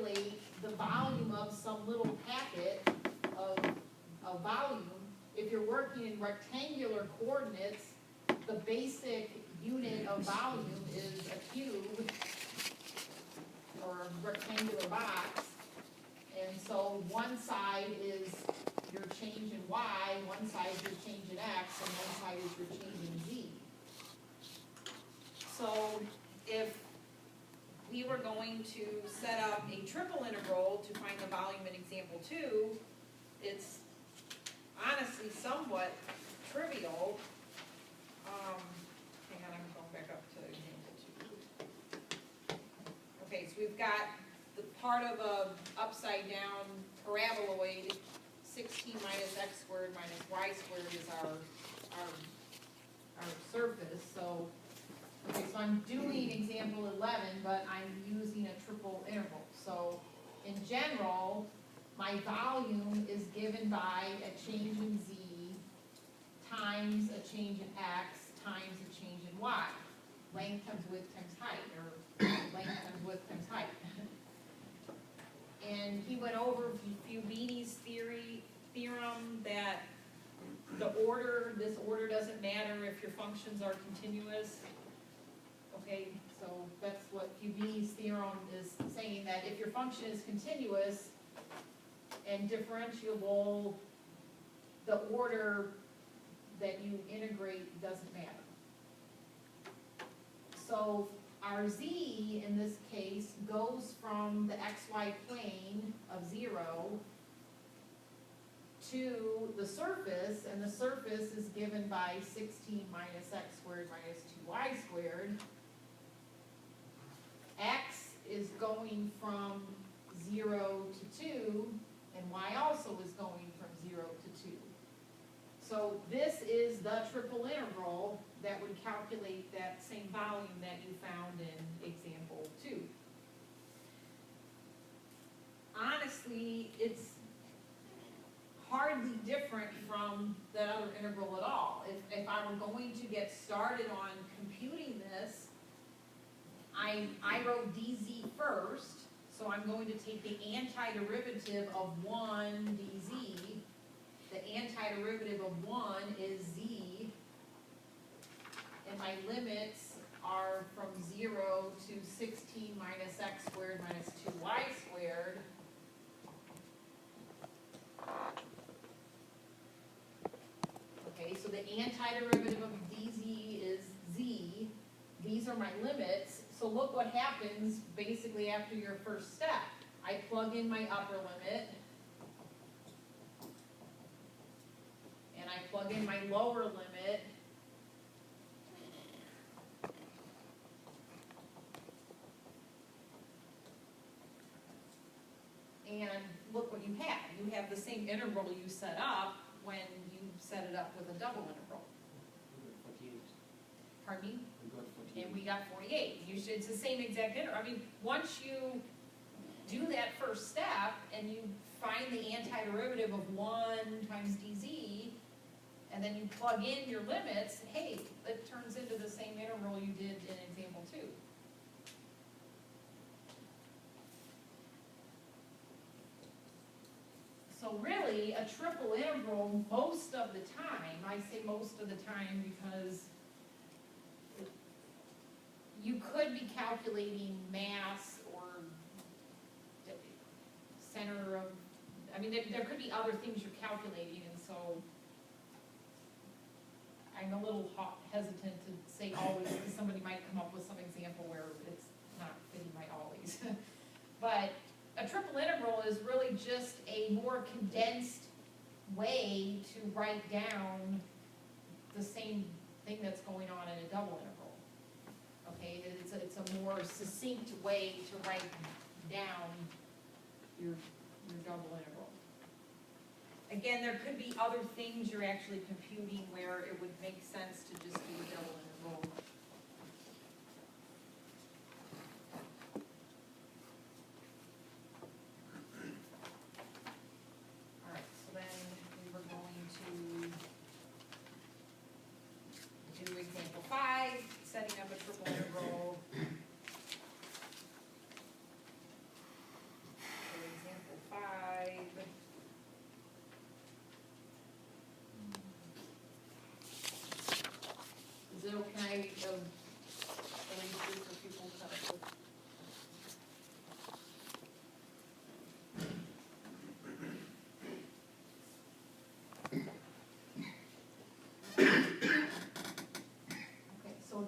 calculate the volume of some little packet of volume. If you're working in rectangular coordinates, the basic unit of volume is a cube or a rectangular box. And so one side is your change in y, one side is your change in x, and one side is your change in z. So if we were going to set up a triple integral to find the volume in example 2, it's honestly somewhat trivial. Hang on, I'm going back up to example 2. Okay, so we've got the part of a upside down paraboloid, 16 minus x squared minus y squared is our Surface, so, okay, so I'm doing example 11, but I'm using a triple interval. So, in general, my volume is given by a change in z times a change in x times a change in y. Length times width times height, or length times width times height. And he went over Fubini's theorem that this order doesn't matter if your functions are continuous. Okay, so that's what Fubini's theorem is saying, that if your function is continuous and differentiable, the order that you integrate doesn't matter. So our z in this case goes from the xy plane of 0 to the surface, and the surface is given by 16 minus x squared minus 2y squared. X is going from 0 to 2, and y also is going from 0 to 2. So this is the triple integral that would calculate that same volume that you found in example 2. Honestly, it's hardly different from that other integral at all. If I were going to get started on computing this, I wrote dz first, so I'm going to take the antiderivative of 1 dz. The antiderivative of 1 is z, and my limits are from 0 to 16 minus x squared minus 2y squared. Okay, so the antiderivative of dz is z. These are my limits. So look what happens basically after your first step. I plug in my upper limit, and I plug in my lower limit, and look what you have. You have the same integral you set up when you set it up with a double integral. Pardon me? And we got 48. It's the same exact integral. I mean, once you do that first step and you find the antiderivative of 1 times dz, and then you plug in your limits, hey, it turns into the same integral you did in example 2. So really, a triple integral, most of the time, I say most of the time because you could be calculating mass or center of, I mean, there could be other things you're calculating, and so I'm a little hesitant to say always, because somebody might come up with some example where it's not fitting my always. But a triple integral is really just a more condensed way to write down the same thing that's going on in a double integral. Okay, it's a more succinct way to write down your double integral. Again, there could be other things you're actually computing where it would make sense to just do a double integral. All right, so then we were going to do example 5, setting up a triple integral.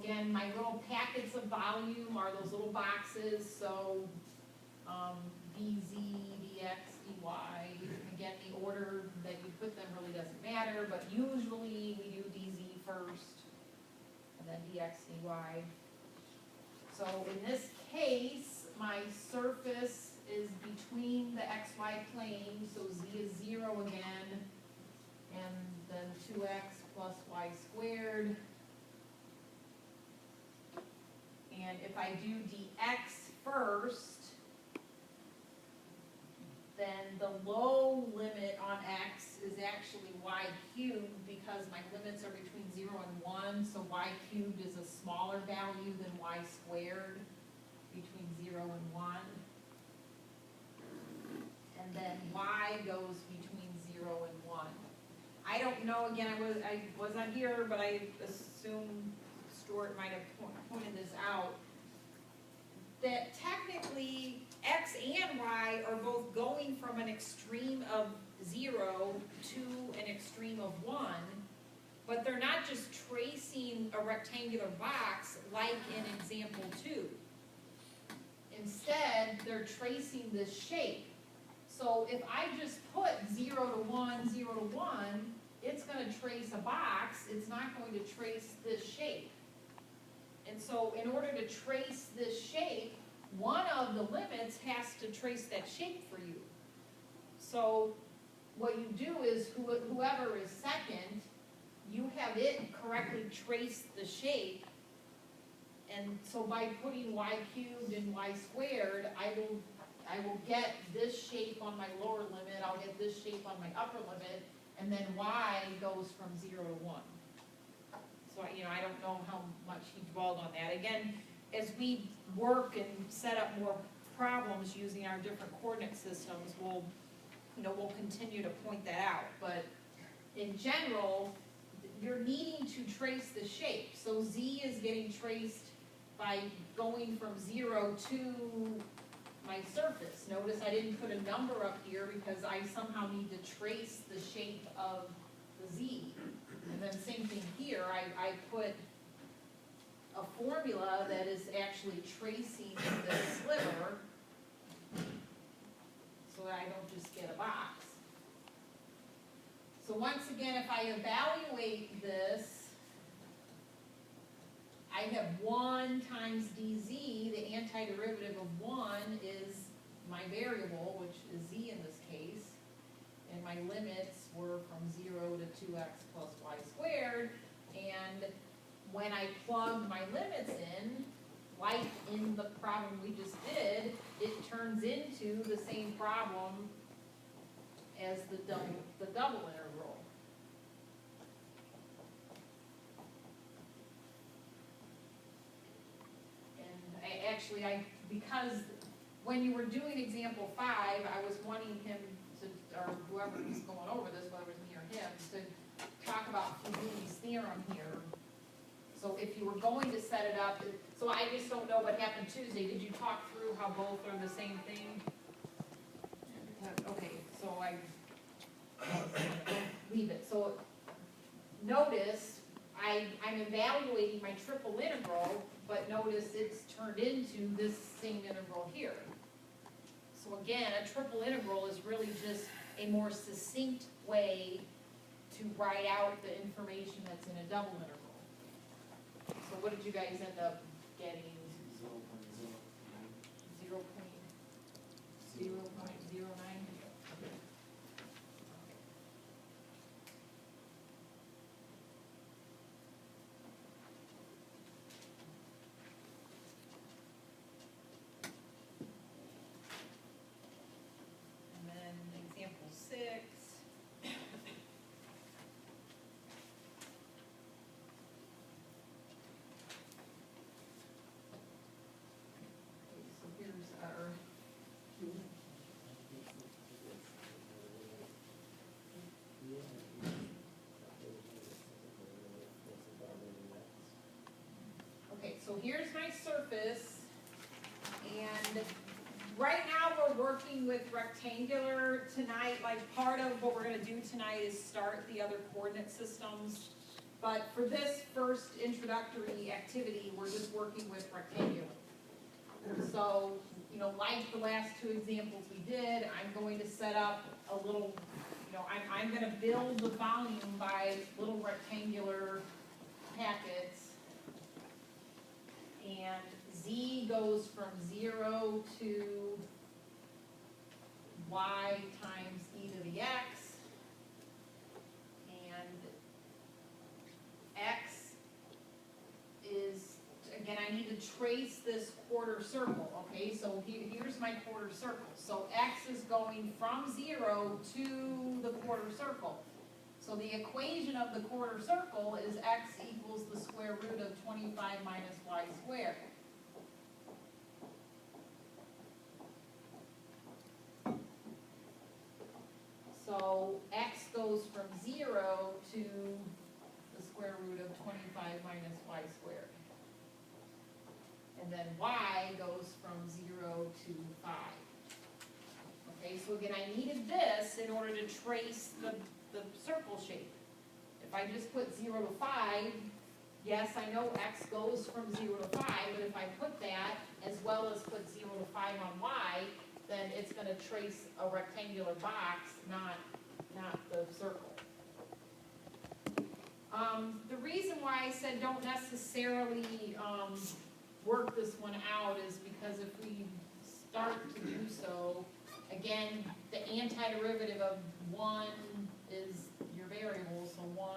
again, my little packets of volume are those little boxes, so, DZ, DX, DY, again, the order that you put them really doesn't matter, but usually we do DZ first, and then DX, DY. So in this case, my surface is between the XY plane, so Z is 0 again, and then 2x plus y squared. And if I do dx first, then the low limit on x is actually y cubed because my limits are between 0 and 1, so y cubed is a smaller value than y squared between 0 and 1. And then y goes between 0 and 1. I don't know, again, I wasn't here, but I assume Stuart might have pointed this out, that technically x and y are both going from an extreme of 0 to an extreme of 1, but they're not just tracing a rectangular box like in example 2. Instead, they're tracing this shape. So if I just put 0 to 1, 0 to 1, it's going to trace a box, it's not going to trace this shape. And so in order to trace this shape, one of the limits has to trace that shape for you. So what you do is whoever is second, you have it correctly trace the shape. And so by putting y cubed and y squared, I will get this shape on my lower limit, I'll get this shape on my upper limit, and then y goes from 0 to 1. So, I don't know how much he dwelled on that. Again, as we work and set up more problems using our different coordinate systems, we'll continue to point that out. But in general, you're needing to trace the shape. So Z is getting traced by going from 0 to my surface. Notice I didn't put a number up here because I somehow need to trace the shape of the Z. And then same thing here, I put a formula that is actually tracing the sliver so that I don't just get a box. So once again, if I evaluate this, I have 1 times dz, the antiderivative of 1 is my variable, which is z in this case, and my limits were from 0 to 2x plus y squared, and when I plug my limits in, like in the problem we just did, it turns into the same problem as the double integral. And because when you were doing example 5, I was wanting him to, or whoever was going over this, whether it was me or him, to talk about Fugini's theorem here. So if you were going to set it up, so I just don't know what happened Tuesday. Did you talk through how both are the same thing? Okay, so leave it. So notice I'm evaluating my triple integral, but notice it's turned into this same integral here. So again, a triple integral is really just a more succinct way to write out the information that's in a double integral. So what did you guys end up getting? 0.09? And then example 6. Okay, so here's my surface, and right now we're working with rectangular tonight. Like part of what we're going to do tonight is start the other coordinate systems But for this first introductory activity, we're just working with rectangular. So, you know, like the last two examples we did, I'm going to set up a little, you know, I'm gonna build the volume by little rectangular packets. And Z goes from 0 to y times e to the x. And x is, again, I need to trace this quarter circle, okay? So here's my quarter circle. So x is going from 0 to the quarter circle. So the equation of the quarter circle is x equals the square root of 25 minus y squared. So x goes from 0 to the square root of 25 minus y squared. And then y goes from 0 to 5. Okay, so again, I needed this in order to trace the circle shape. If I just put 0 to 5, yes, I know x goes from 0 to 5, but if I put that as well as put 0 to 5 on y, then it's going to trace a rectangular box, not the circle. The reason why I said don't necessarily work this one out is because if we start to do so, again, the antiderivative of 1 is your variable, so 1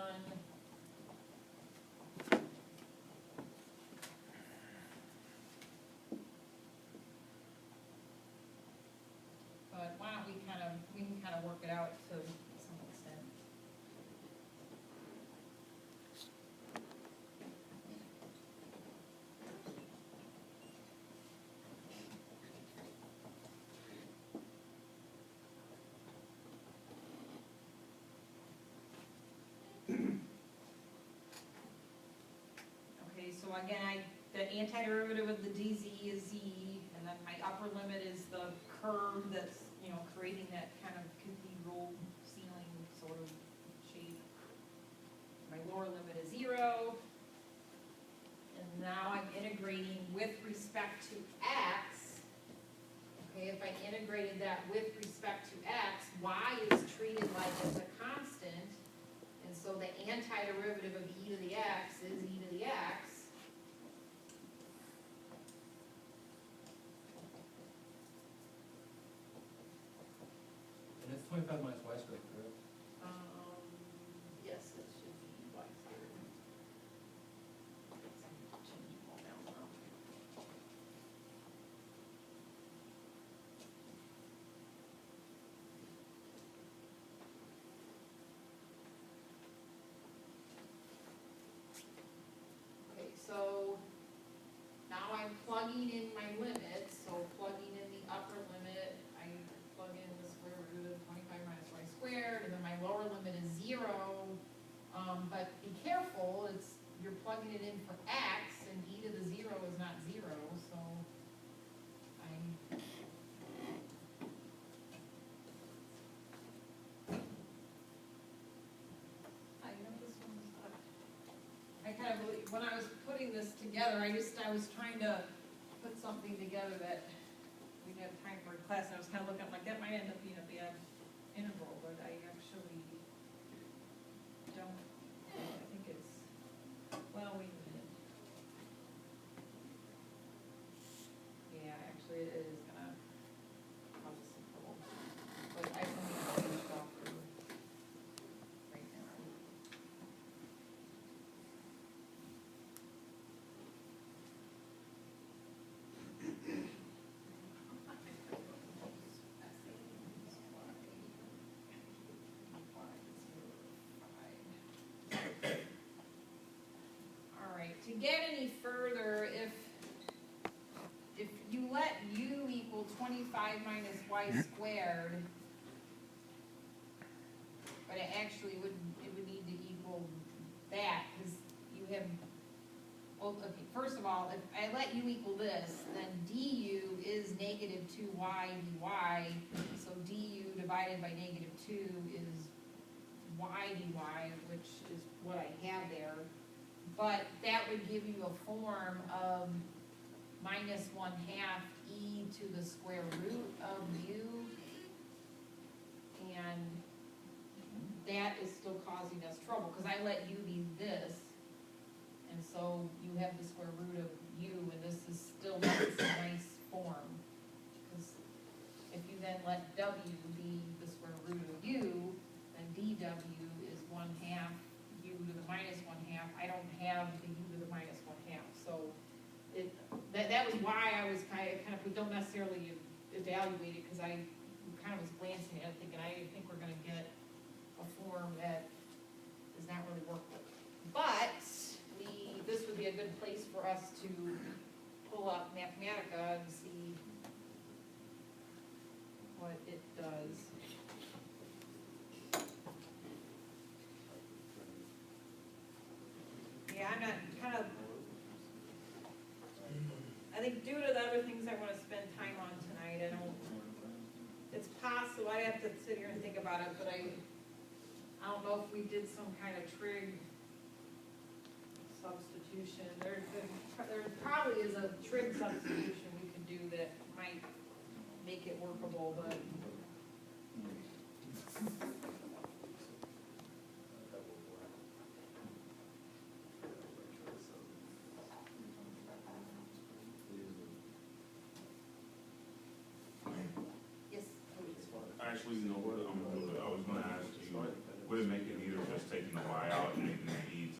but why don't we can kind of work it out to some extent. Okay, so again, the antiderivative of the dz is z, and then my upper limit is the curve that's, you know, creating that kind of cathedral ceiling sort of shape. My lower limit is 0. And now I'm integrating with respect to x. Okay, if I integrated that with respect to x, y is treated like it's a constant. And so the antiderivative of e to the x is e to the x. And it's 25 minus y squared, correct? Yes, it should be y squared. Change them all down now. Okay, so now I'm plugging in my limits, so plugging in the upper limit, I plug in the square root of 25 minus y squared, and then my lower limit is 0. But be careful, you're plugging it in for x, and e to the 0 is not 0, so I kind of, when I was putting this together, I was trying to put something together that we'd have time for in class, and I was kind of looking, like, that might end up being a bad integral, but I actually don't, I think it's, well, wait a minute. Yeah, actually, it is gonna cause us some trouble, but I can finish off right now. All right, to get any further, if you let u equal 25 minus y squared, but it actually would need to equal that, because you have, well, okay, first of all, if I let u equal this, then du is negative 2y dy, so du divided by negative 2 is y dy, which is what I have there. But that would give you a form of minus 1/2 e to the square root of u. And that is still causing us trouble, because I let u be this. And so you have the square root of u, and this is still not a nice form. Because if you then let w be the square root of u, then dw is 1/2 u to the minus 1/2. I don't have the u to the minus 1/2, so that was why I was kind of put, don't necessarily evaluate it, because I kind of was glancing at it thinking, I think we're gonna get a form that is not really workable. But this would be a good place for us to pull up Mathematica and see what it does. Yeah, I'm not, I think due to the other things I wanna spend time on tonight, it's possible, I have to sit here and think about it, but I don't know if we did some kind of trig substitution. There probably is a trig substitution we could do that might make it workable, but. Yes. Actually, you know what, I was gonna ask you, would it make it easier just taking the y out and making it